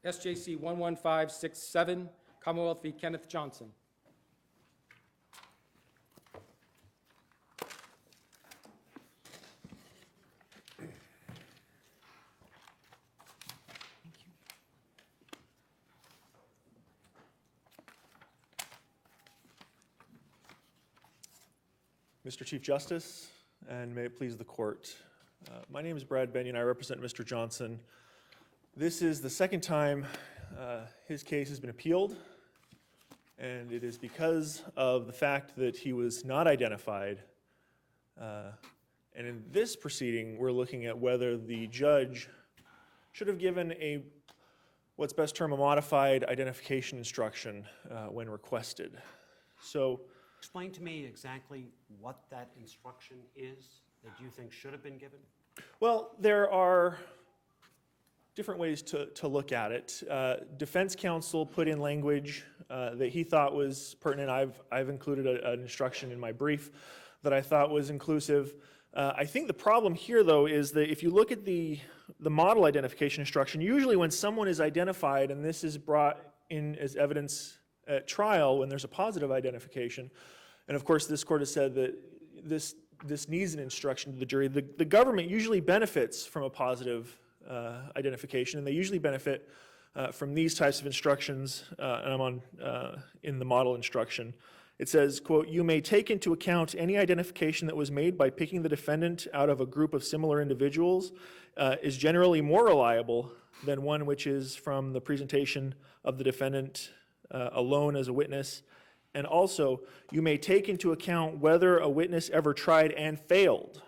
SJC-11567, Commonwealth v. Kenneth Johnson. Mr. Chief Justice, and may it please the court. My name is Brad Benyon. I represent Mr. Johnson. This is the second time his case has been appealed, and it is because of the fact that he was not identified. And in this proceeding, we're looking at whether the judge should have given what's best termed a modified identification instruction when requested. So, explain to me exactly what that instruction is that you think should have been given. Well, there are different ways to look at it. Defense counsel put in language that he thought was pertinent. I've included an instruction in my brief that I thought was inclusive. I think the problem here, though, is that if you look at the model identification instruction, usually when someone is identified, and this is brought in as evidence at trial when there's a positive identification, and of course this court has said that this needs an instruction to the jury. The government usually benefits from a positive identification, and they usually benefit from these types of instructions, and I'm on in the model instruction. It says, quote, "You may take into account any identification that was made by picking the defendant out of a group of similar individuals is generally more reliable than one which is from the presentation of the defendant alone as a witness. And also, you may take into account whether a witness ever tried and failed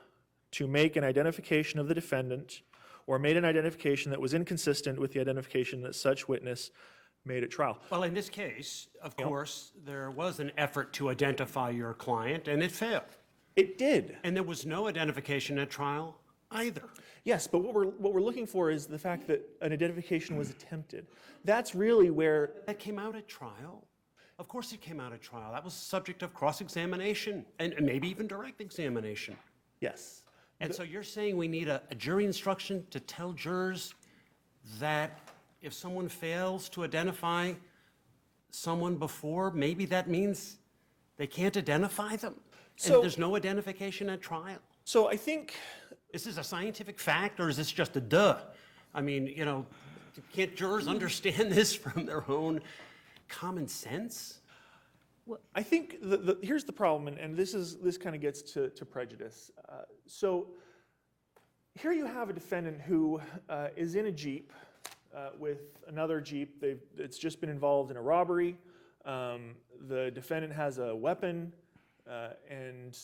to make an identification of the defendant or made an identification that was inconsistent with the identification that such witness made at trial." Well, in this case, of course, there was an effort to identify your client, and it failed. It did. And there was no identification at trial either. Yes, but what we're looking for is the fact that an identification was attempted. That's really where... That came out at trial. Of course it came out at trial. That was the subject of cross-examination and maybe even direct examination. Yes. And so you're saying we need a jury instruction to tell jurors that if someone fails to identify someone before, maybe that means they can't identify them? And there's no identification at trial? So I think... Is this a scientific fact, or is this just a duh? I mean, you know, can't jurors understand this from their own common sense? Well, I think here's the problem, and this kind of gets to prejudice. So here you have a defendant who is in a Jeep with another Jeep. It's just been involved in a robbery. The defendant has a weapon, and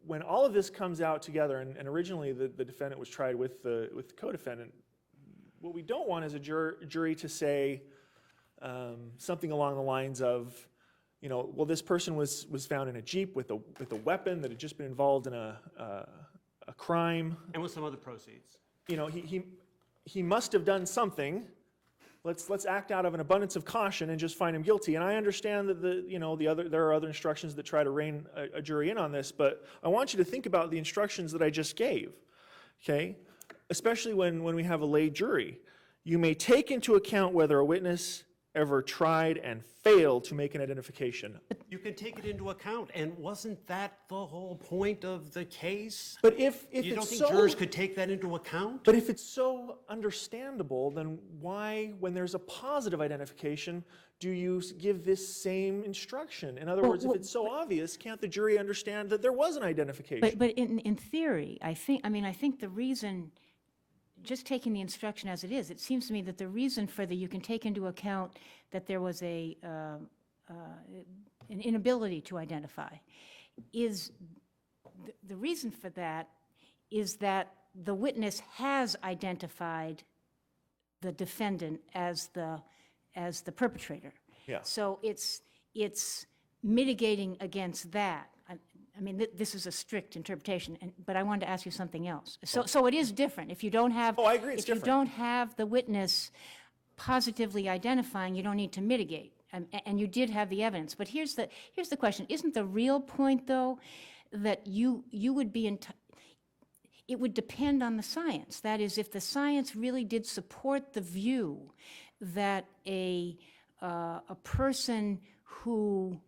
when all of this comes out together, and originally the defendant was tried with the co-defendant, what we don't want is a jury to say something along the lines of, you know, well, this person was found in a Jeep with a weapon that had just been involved in a crime. And with some other proceeds. You know, he must have done something. Let's act out of an abundance of caution and just find him guilty. And I understand that there are other instructions that try to rein a jury in on this, but I want you to think about the instructions that I just gave, okay? Especially when we have a lay jury. You may take into account whether a witness ever tried and failed to make an identification. You can take it into account, and wasn't that the whole point of the case? But if you don't it's think so, jurors could take that into account? But if it's so understandable, then why, when there's a positive identification, do you give this same instruction? In other words, if it's so obvious, can't the jury understand that there was an identification? But in theory, I think the reason, just taking the instruction as it is, it seems to me that the reason for you can take into account that there was an inability to identify is the reason for that is that the witness has identified the defendant as the perpetrator. Yeah. So it's mitigating against that. I mean, this is a strict interpretation, but I wanted to ask you something else. So it is different. If you don't have, I agree, it's if you different. don't have the witness positively identifying, you don't need to mitigate, and you did have the evidence. But here's the question: isn't the real point, though, that you would be it would depend on the science. That is, if the science really did support the view that a person who,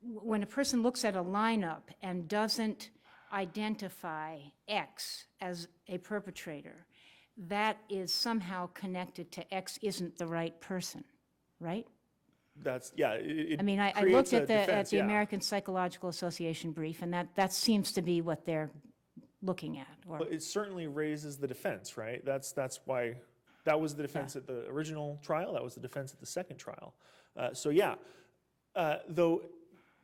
when a person looks at a lineup and doesn't identify X as a perpetrator, that is somehow connected to X isn't the right person, right? That's, yeah. I mean, I creates looked a at defense, the yeah. American Psychological Association brief, and that seems to be what they're looking at, or, But it certainly raises the defense, right? That's why, that was the defense at the original trial, that was the defense at the second trial. So yeah, though,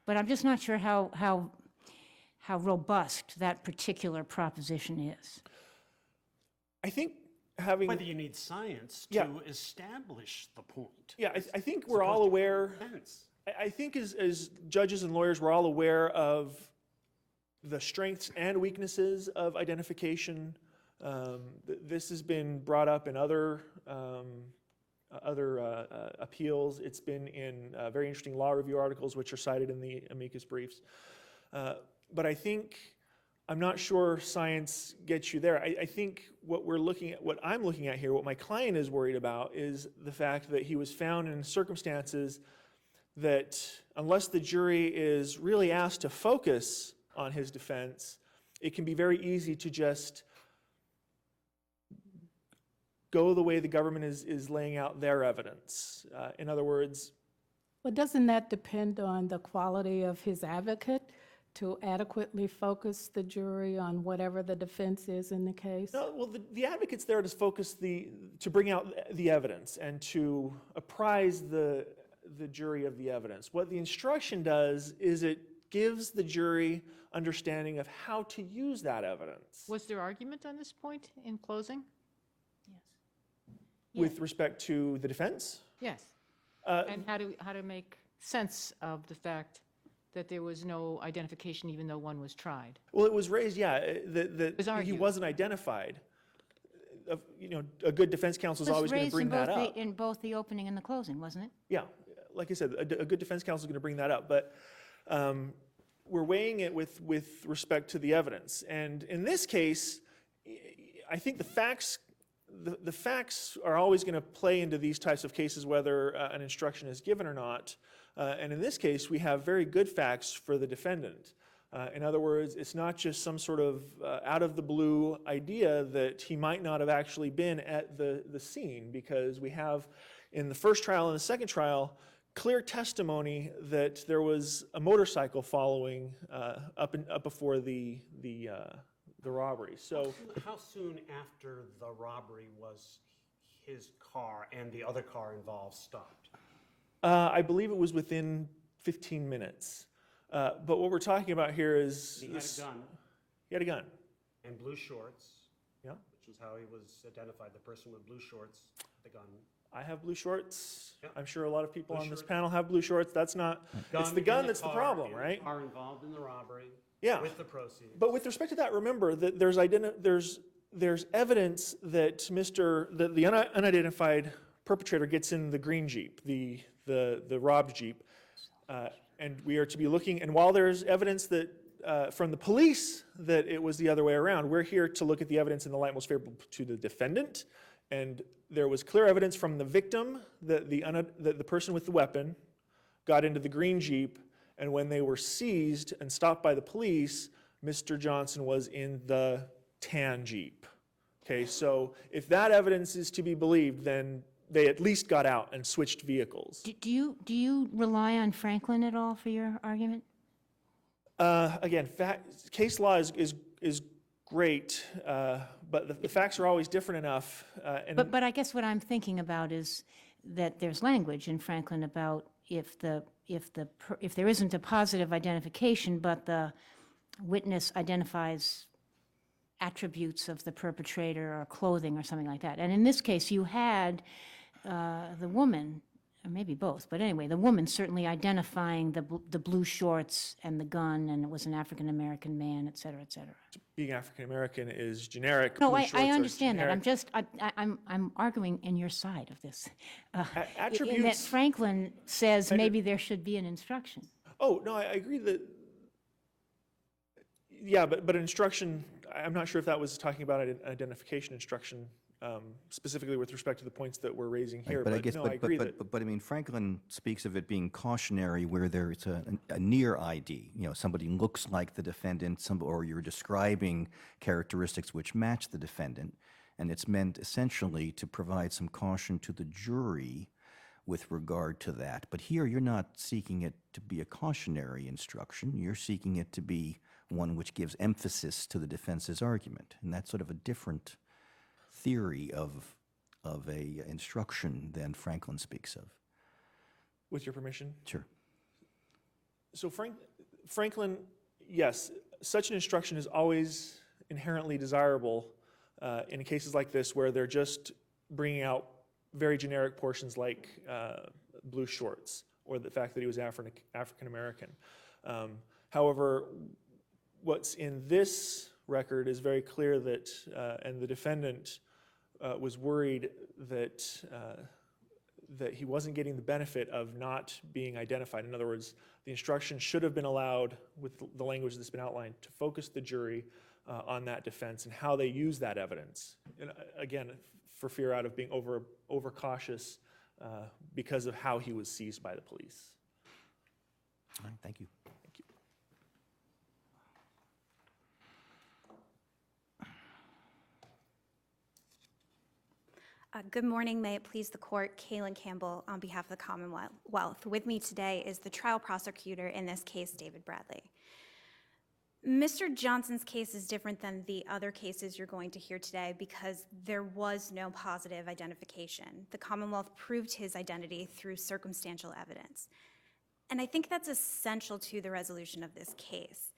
but I'm just not sure how robust that particular proposition is. I think having, Whether you need science Yeah. to establish the point. yeah, I think we're all aware, Defense. I think as judges and lawyers, we're all aware of the strengths and weaknesses of identification. This has been brought up in other appeals. It's been in very interesting law review articles, which are cited in the amicus briefs. But I think, I'm not sure science gets you there. I think what I'm looking at here, what my client is worried about is the fact that he was found in circumstances that, unless the jury is really asked to focus on his defense, it can be very easy to just go the way the government is laying out their evidence. In other words, Well, doesn't that depend on the quality of his advocate to adequately focus the jury on whatever the defense is in the case? no, well, the advocate's there to focus to bring out the evidence and to apprise the jury of the evidence. What the instruction does is it gives the jury understanding of how to use that evidence Was there argument on this point in closing? with respect to the defense. Yes. And how to make sense of the fact that there was no identification even though one was tried? Well, it was raised, yeah, that was he argued. wasn't identified. You know, a good defense counsel is always going to bring that up. In both the opening and the closing, wasn't it? Yeah, like I said, a good defense counsel is going to bring that up, but we're weighing it with respect to the evidence. And in this case, I think the facts are always going to play into these types of cases, whether an instruction is given or not. And in this case, we have very good facts for the defendant. In other words, it's not just some sort of out-of-the-blue idea that he might not have actually been at the scene, because we have, in the first trial and the second trial, clear testimony that there was a motorcycle following up before the robbery. So, How soon after the robbery was his car and the other car involved stopped? I believe it was within 15 minutes. But what we're talking about here is... He had a gun He had a gun, and blue shorts, yeah. which is how he was identified, the person with blue shorts, the gun. I have blue shorts. Yeah. I'm sure a lot of people Blue on this shorts. panel have blue shorts. That's not... It's the gun in that's the car, problem, in right? Car involved in the robbery. Yeah. With the proceeds. But with respect to that, remember that there's evidence that the unidentified perpetrator gets in the green Jeep, the robbed Jeep, and we are to be looking. And while there's evidence that from the police that it was the other way around, we're here to look at the evidence in the light most favorable to the defendant. And there was clear evidence from the victim that the person with the weapon got into the green Jeep. And when they were seized and stopped by the police, Mr. Johnson was in the tan Jeep. Okay, so if that evidence is to be believed, then they at least got out and switched vehicles. Do you rely on Franklin at all for your argument? Again, case law is great, but the facts are always different enough. But I guess what I'm thinking about is that there's language in Franklin about if there isn't a positive identification, but the witness identifies attributes of the perpetrator or clothing or something like that. And in this case, you had the woman, or maybe both, but anyway, the woman certainly identifying the blue shorts and the gun, and it was an African-American man, et cetera, et cetera. Being African-American is generic. No, Blue I shorts are understand that. generic. I'm arguing in your side of this. In that Attributes. Franklin says maybe there should be an instruction. Oh, no, I agree that, yeah, but an instruction, I'm not sure if that was talking about an identification instruction specifically with respect to the points that we're raising here. But I guess, no, I agree that but I mean, Franklin speaks of it being cautionary where there's a near ID. You know, somebody looks like the defendant, or you're describing characteristics which match the defendant, and it's meant essentially to provide some caution to the jury with regard to that. But here, you're not seeking it to be a cautionary instruction. You're seeking it to be one which gives emphasis to the defense's argument, and that's sort of a different theory of a instruction than Franklin speaks of. with your permission. Sure. So Franklin, yes, such an instruction is always inherently desirable in cases like this where they're just bringing out very generic portions like blue shorts or the fact that he was African American. However, what's in this record is very clear that, and the defendant was worried that that he wasn't getting the benefit of not being identified. In other words, the instruction should have been allowed, with the language that's been outlined, to focus the jury on that defense and how they use that evidence. And again, for fear out of being overcautious because of how he was seized by the police. All right, thank you. Thank you. Good morning. May it please the court. Kaylin Campbell on behalf of the Commonwealth. With me today is the trial prosecutor in this case, David Bradley. Mr. Johnson's case is different than the other cases you're going to hear today because there was no positive identification. The Commonwealth proved his identity through circumstantial evidence. And I think that's essential to the resolution of this case.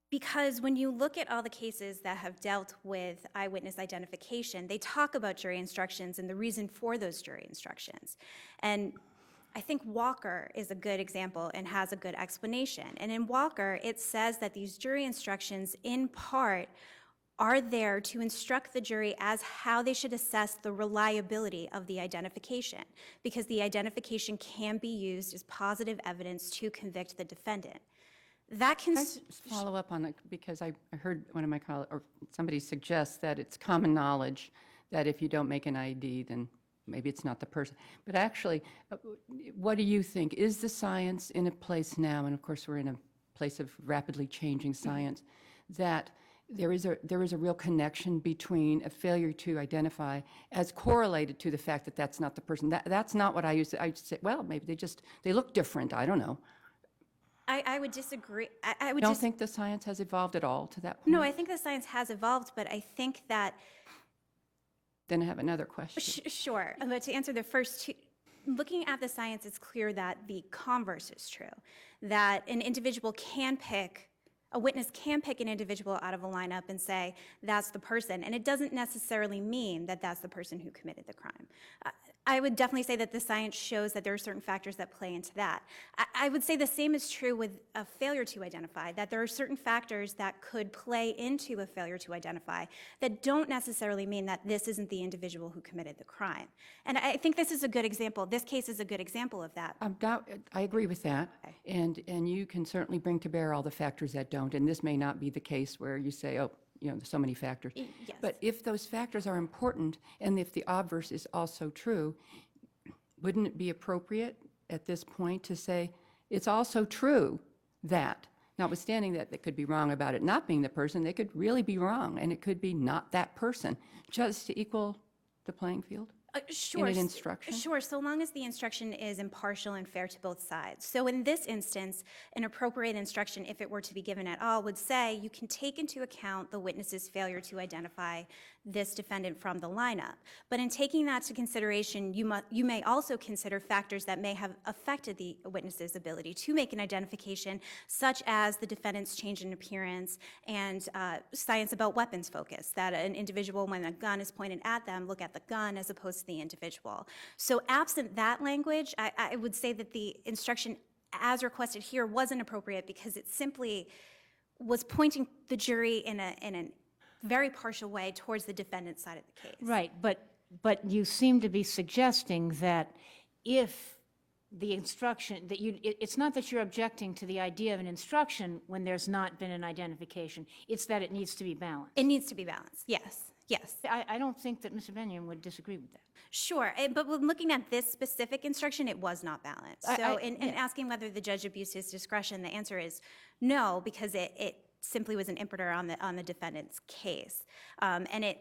Because when you look at all the cases that have dealt with eyewitness identification, they talk about jury instructions and the reason for those jury instructions. And I think Walker is a good example and has a good explanation. And in Walker, it says that these jury instructions, in part, are there to instruct the jury as how they should assess the reliability of the identification, because the identification can be used as positive evidence to convict the defendant. That can Can I just follow up on it, because I heard one of my colleagues, or somebody suggest that it's common knowledge that if you don't make an ID, then maybe it's not the person. But actually, what do you think? Is the science in a place now, and of course we're in a place of rapidly changing science, that there is a real connection between a failure to identify as correlated to the fact that that's not the person? That's not what I used to say, well, maybe they look different, I don't know. I would disagree. I would Don't think the science has evolved at all to that point? No, I think the science has evolved, but I think that... Then I have another question. Sure, but to answer the first two, looking at the science, it's clear that the converse is true, that an individual can pick, a witness can pick an individual out of a lineup and say, that's the person, and it doesn't necessarily mean that that's the person who committed the crime. I would definitely say that the science shows that there are certain factors that play into that. I would say the same is true with a failure to identify, that there are certain factors that could play into a failure to identify that don't necessarily mean that this isn't the individual who committed the crime. And I think this is a good example. This case is a good example of that. I agree with that, Okay. and you can certainly bring to bear all the factors that don't, and this may not be the case where you say, oh, there's so many factors. Yes. But if those factors are important, and if the obverse is also true, wouldn't it be appropriate at this point to say, it's also true that, notwithstanding that they could be wrong about it not being the person, they could really be wrong, and it could be not that person, just to equal the playing field? Sure. In an instruction? Sure, so long as the instruction is impartial and fair to both sides. So in this instance, an appropriate instruction, if it were to be given at all, would say you can take into account the witness's failure to identify this defendant from the lineup. But in taking that to consideration, you may also consider factors that may have affected the witness's ability to make an identification, such as the defendant's change in appearance and science about weapons focus, that an individual, when a gun is pointed at them, look at the gun as opposed to the individual. So absent that language, I would say that the instruction as requested here wasn't appropriate because it simply was pointing the jury in a very partial way towards the defendant's side of the case. Right, but you seem to be suggesting that if the instruction, that it's not that you're objecting to the idea of an instruction when there's not been an identification, it's that it needs to be balanced. It needs to be balanced, yes. Yes. I don't think that Mr. Benyon would disagree with that. Sure, but when looking at this specific instruction, it was not balanced. So in asking whether the judge abused his discretion, the answer is no, because it simply was an impetus on the defendant's case. And it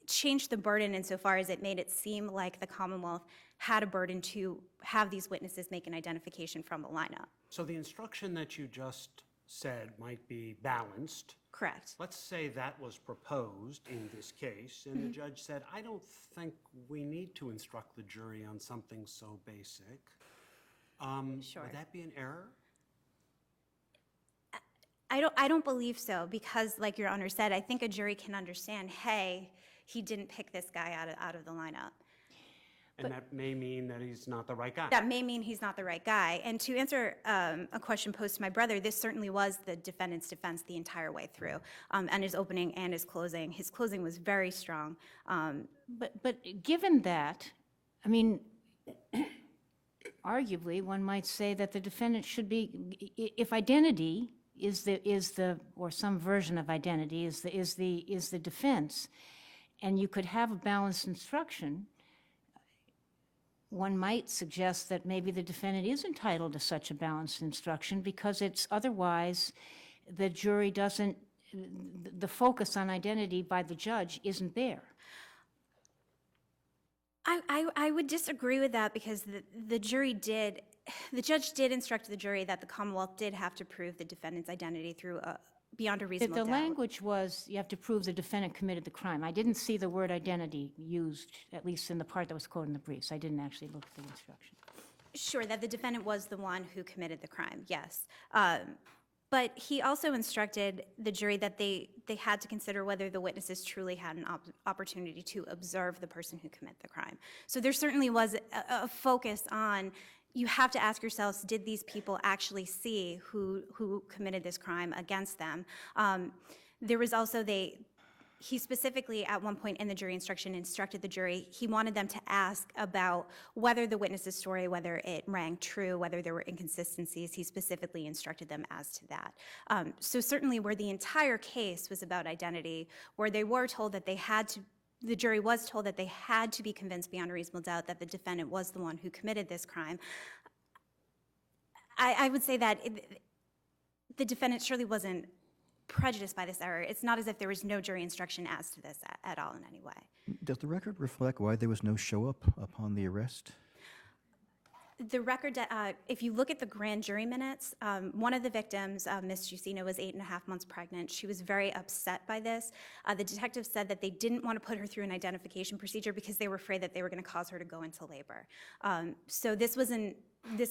changed the burden insofar as it made it seem like the Commonwealth had a burden to have these witnesses make an identification from a lineup. So the instruction that you just said might be balanced. Correct. Let's say that was proposed in this case, and the judge said, I don't think we need to instruct the jury on something so basic. Sure. Would that be an error? I don't believe so, because like Your Honor said, I think a jury can understand, hey, he didn't pick this guy out of the lineup. And that may mean that he's not the right guy. That may mean he's not the right guy. And to answer a question posed to my brother, this certainly was the defendant's defense the entire way through, and his opening and his closing. His closing was very strong. But given that, I mean, arguably, one might say that the defendant should be, if identity is the or some version of identity is the defense, and you could have a balanced instruction, one might suggest that maybe the defendant is entitled to such a balanced instruction because it's otherwise the jury doesn't, the focus on identity by the judge isn't there. I would disagree with that because the judge did instruct the jury that the Commonwealth did have to prove the defendant's identity through beyond a reasonable doubt. The language was you have to prove the defendant committed the crime. I didn't see the word identity used, at least in the part that was quoted in the briefs. I didn't actually look at the instruction. Sure, that the defendant was the one who committed the crime, yes. But he also instructed the jury that they had to consider whether the witnesses truly had an opportunity to observe the person who committed the crime. So there certainly was a focus on, you have to ask yourselves, did these people actually see who committed this crime against them? There was also, he specifically at one point in the jury instruction instructed the jury, he wanted them to ask about whether the witness's story, whether it rang true, whether there were inconsistencies. He specifically instructed them as to that. So certainly where the entire case was about identity, where they were told that they had to, the jury was told that they had to be convinced beyond a reasonable doubt that the defendant was the one who committed this crime, I would say that the defendant surely wasn't prejudiced by this error. It's not as if there was no jury instruction as to this at all in any way. Does the record reflect why there was no show-up upon the arrest? The record, if you look at the grand jury minutes, one of the victims, Ms. Jusino, was 8.5 months pregnant. She was very upset by this. The detectives said that they didn't want to put her through an identification procedure because they were afraid that they were going to cause her to go into labor. So this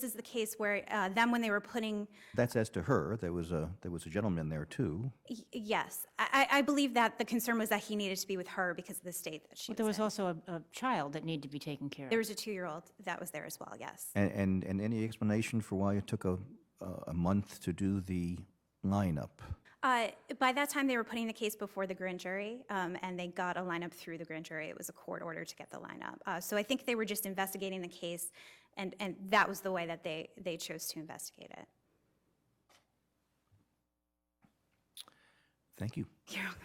is the case where then when they were putting... That's as to her. There was a gentleman there, too. Yes. I believe that the concern was that he needed to be with her because of the state that she But there was in. also a child that needed to be taken care of. There was a 2-year-old that was there as well, yes. And any explanation for why it took a month to do the lineup? By that time, they were putting the case before the grand jury, and they got a lineup through the grand jury. It was a court order to get the lineup. So I think they were just investigating the case, and that was the way that they chose to investigate it. Thank you. You're welcome.